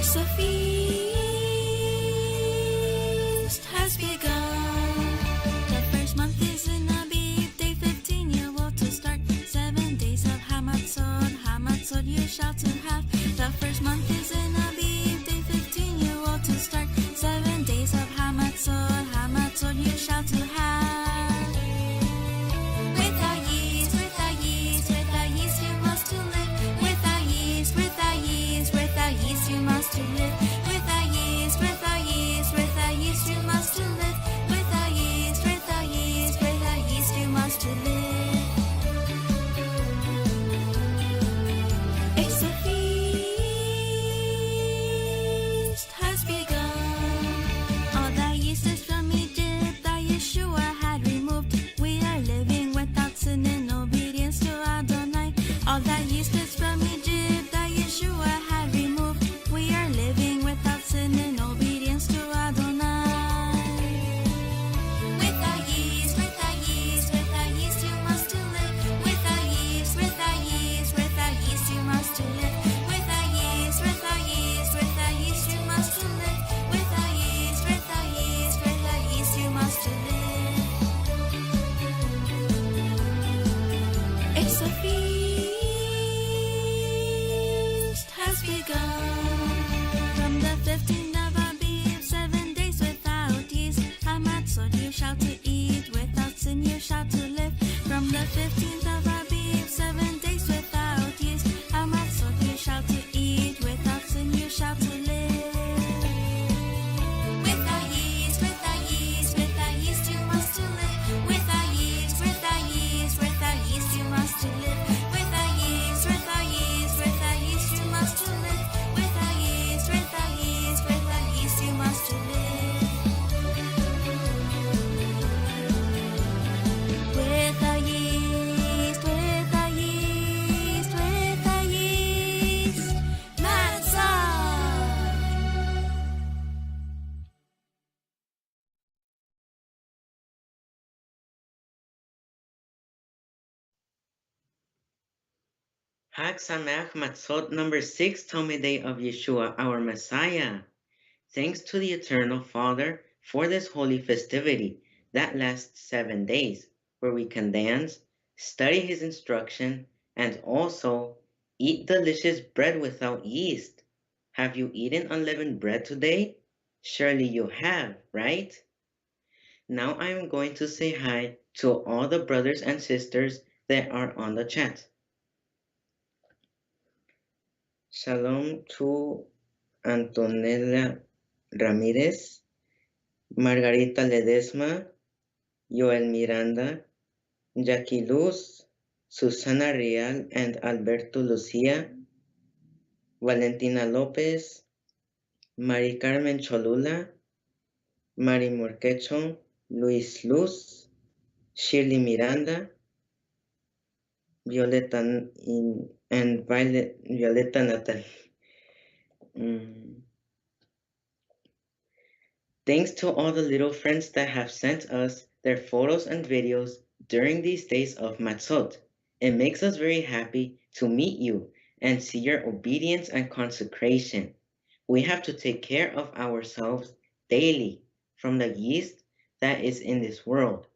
It's a feast has begun. The first month is in Aviv, day 15, you ought to start. 7 days of Hamatzot, Hamatzot you shall to have. The first month is in Aviv, day 15, you ought to start. 7 days of Hamatzot, Hamatzot you shall to have. Without yeast, without yeast, without yeast you must to live. Without yeast, without yeast, without yeast you must to live. Without yeast, without yeast, without yeast you must to live. Without yeast, without yeast, without yeast you must to live. It's a feast has begun. All that yeast is from Egypt that Yeshua had removed. We are living without sin in obedience to Adonai. All that yeast is from Egypt that Yeshua had removed. We are living without sin in obedience to Adonai. Without yeast, without yeast, without yeast you must to live. Without yeast, without yeast, without yeast you must to live. Without yeast, without yeast, without yeast you must to live. Without yeast, without yeast, without yeast you must to live. It's a feast has begun. From the 15th of Aviv, 7 days without yeast. Hamatzot you shall to eat, without sin you shall to live. From the 15th of Aviv, 7 days without yeast. Hamatzot you shall to eat, without sin you shall to live. Without yeast, without yeast, without yeast you must to live. Without yeast, without yeast, without yeast you must to live. Without yeast, without yeast, without yeast you must to live. Without yeast, without yeast, without yeast you must to live. Without yeast, without yeast, without yeast, Matzot. Hag Sameach Matzot number 6, Talmidei of Yeshua, our Messiah. Thanks to the Eternal Father for this holy festivity that lasts 7 days, where we can dance, study His instruction, and also eat delicious bread without yeast. Have you eaten unleavened bread today? Surely you have, right? Now I am going to say hi to all the brothers and sisters that are on the chat. Shalom to Antonella Ramírez, Margarita Ledesma, Joel Miranda, Jackie Luz, Susana Real and Alberto Lucia, Valentina López, Mari Carmen Cholula, Mari Morquecho, Luis Luz, Shirley Miranda, Violeta and Violeta Natal. Thanks to all the little friends that have sent us their photos and videos during these days of Matzot. It makes us very happy to meet you and see your obedience and consecration. We have to take care of ourselves daily from the yeast that is in this world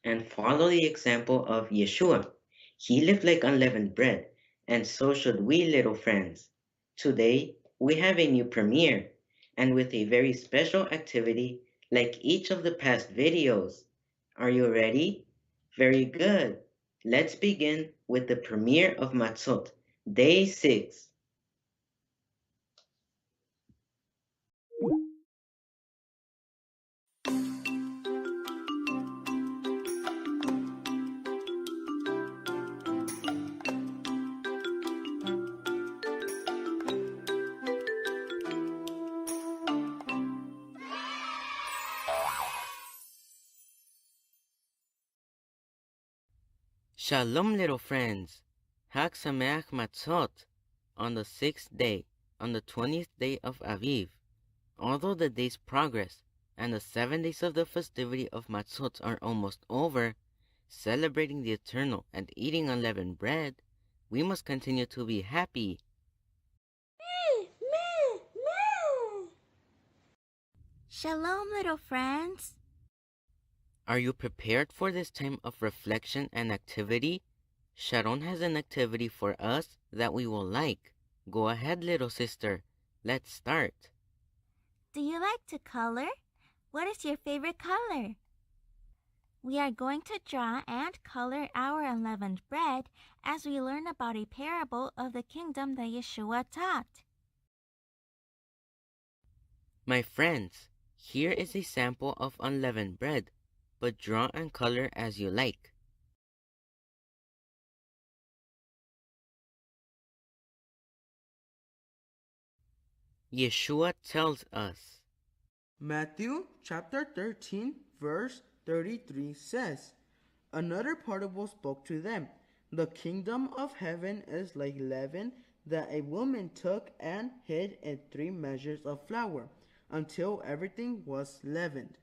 and follow the example of Yeshua. He lived like unleavened bread, and so should we, little friends. Today, we have a new premiere, and with a very special activity like each of the past videos. Are you ready? Very good. Let's begin with the premiere of Matzot, Day 6. Shalom, little friends. Hag Sameach Matzot on the 6th day, on the 20th day of Aviv. Although the days progress and the 7 days of the festivity of Matzot are almost over, celebrating the eternal and eating unleavened bread, we must continue to be happy. Shalom, little friends. Are you prepared for this time of reflection and activity? Sharon has an activity for us that we will like. Go ahead, little sister. Let's start. Do you like to color? What is your favorite color? We are going to draw and color our unleavened bread as we learn about a parable of the kingdom that Yeshua taught. My friends, here is a sample of unleavened bread, but draw and color as you like. Yeshua tells us. Matthew chapter 13 verse 33 says, Another parable spoke to them. The kingdom of heaven is like leaven that a woman took and hid in 3 measures of flour until everything was leavened.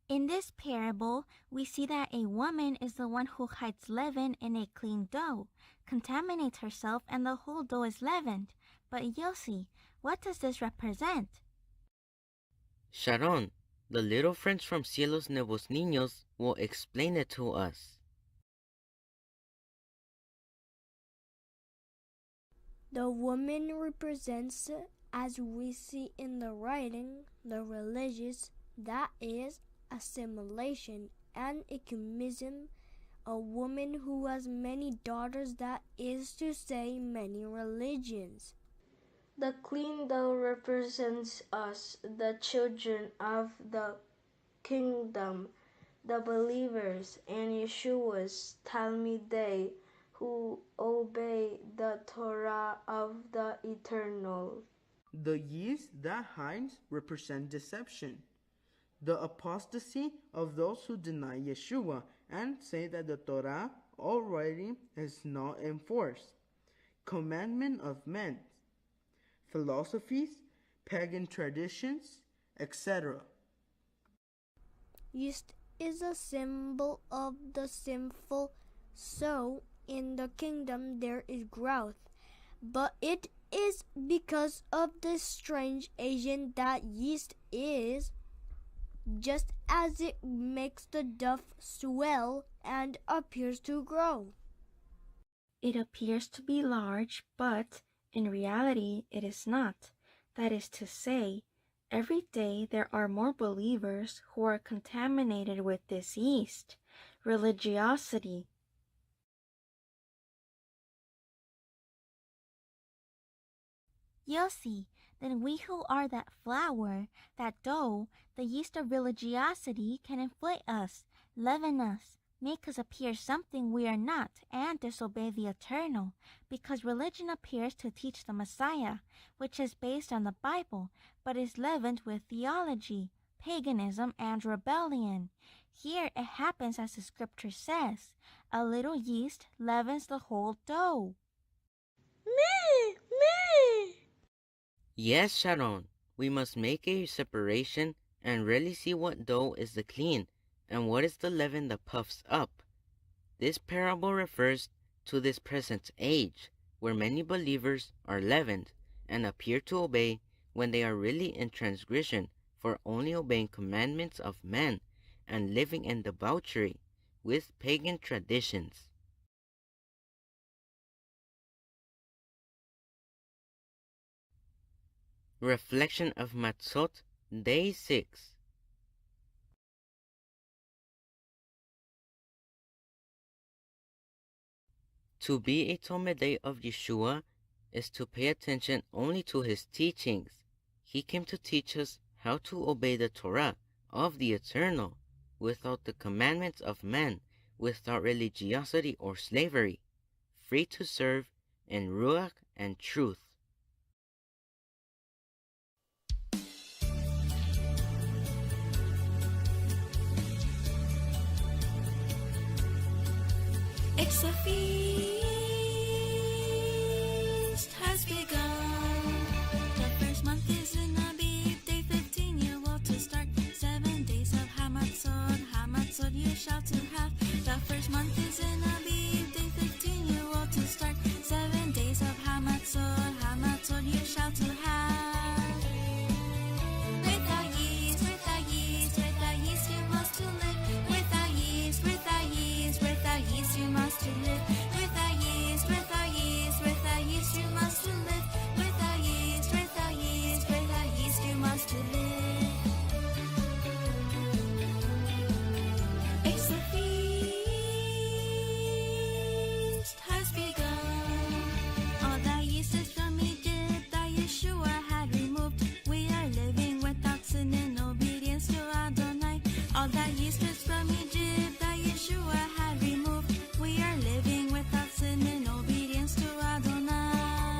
In this parable, we see that a woman is the one who hides leaven in a clean dough, contaminates herself, and the whole dough is leavened. But Yossi, what does this represent? Sharon, the little friends from Cielos Nuevos Niños will explain it to us. The woman represents, as we see in the writing, the religious, that is, assimilation and ecumenism, a woman who has many daughters, that is to say, many religions. The clean dough represents us, the children of the kingdom, the believers, and Yeshua's Talmidei, who obey the Torah of the Eternal. The yeast that hides represent deception, the apostasy of those who deny Yeshua and say that the Torah already is not enforced, commandment of men, philosophies, pagan traditions, etc. Yeast is a symbol of the sinful, so in the kingdom there is growth, but it is because of the strange agent that yeast is, just as it makes the dough swell and appears to grow. It appears to be large, but in reality it is not. That is to say, every day there are more believers who are contaminated with this yeast, religiosity. Yossi, then we who are that flour, that dough, the yeast of religiosity can inflate us, leaven us, make us appear something we are not, and disobey the Eternal, because religion appears to teach the Messiah, which is based on the Bible, but is leavened with theology, paganism, and rebellion. Here it happens as the scripture says, a little yeast leavens the whole dough. Yes, Sharon, we must make a separation and really see what dough is the clean and what is the leaven that puffs up. This parable refers to this present age, where many believers are leavened and appear to obey when they are really in transgression, for only obeying commandments of men and living in debauchery with pagan traditions. Reflection of Matzot, Day 6. To be a Talmidei of Yeshua is to pay attention only to his teachings. He came to teach us how to obey the Torah of the Eternal, without the commandments of men, without religiosity or slavery, free to serve in Ruach and truth. It's a feast has begun. The first month is in Abib, day 15, you ought to start. 7 days of Hamatzot, Hamatzot you shall to have. The first month is in Abib, day 15, you ought to start. 7 days of Hamatzot, Hamatzot you shall to that yeast is from Egypt that Yeshua had removed. We are living without sin in obedience to Adonai.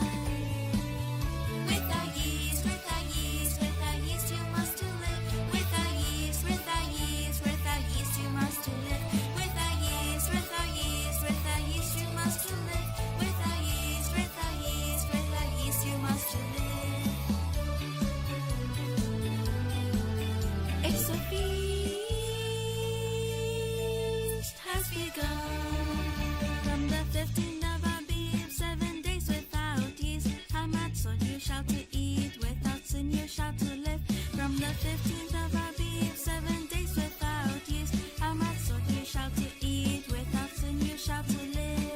Without yeast, without yeast, without yeast you must to live. Without yeast, without yeast, without yeast you must to live. Without yeast, without yeast, without yeast you must to live. Without yeast, without yeast, without yeast you must to live. It's a feast has begun. From the 15th of Abib, 7 days without yeast. Hamatzot you shall to eat, without sin you shall to live. From the 15th of Abib, 7 days without yeast. Hamatzot you shall to eat, without sin you shall to live.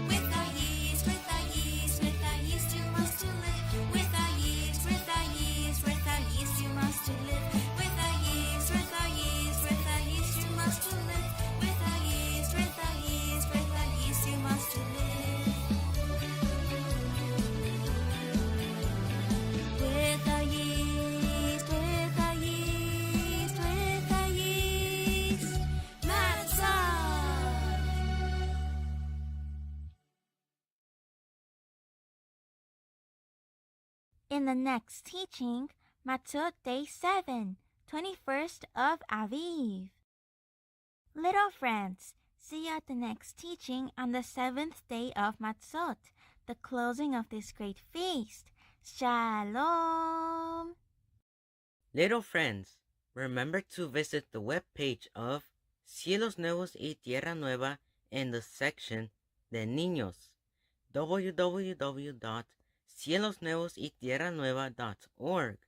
Without yeast, without yeast, without yeast you must to live. Without yeast, without yeast, without yeast you must to live. Without yeast, without yeast, without yeast you must to live. Without yeast, without yeast, without yeast you must to live. Without yeast, without yeast, without yeast, Matzot. In the next teaching, Matzot Day 7, 21st of Aviv. Little friends, see you at the next teaching on the 7th day of Matzot, the closing of this great feast. Shalom! Little friends, remember to visit the webpage of Cielos Nuevos y Tierra Nueva in the section de Niños, www.cielosnuevosytierranueva.org,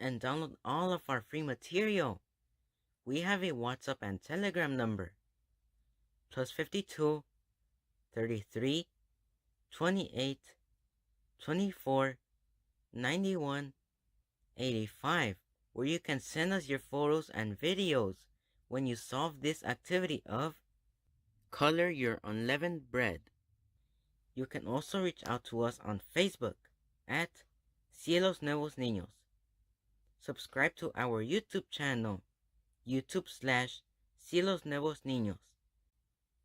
and download all of our free material. We have a WhatsApp and Telegram number, +52 33 28 24 91 85, where you can send us your photos and videos when you solve this activity of Color Your Unleavened Bread. You can also reach out to us on Facebook at Cielos Nuevos Niños. Subscribe to our YouTube channel, YouTube/Cielos Nuevos Niños.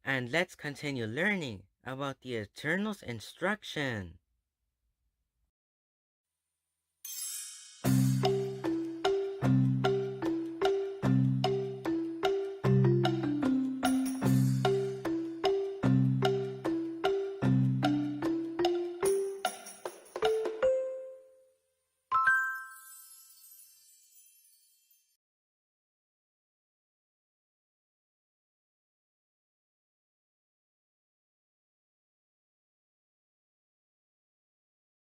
And let's continue learning about the Eternal's instruction.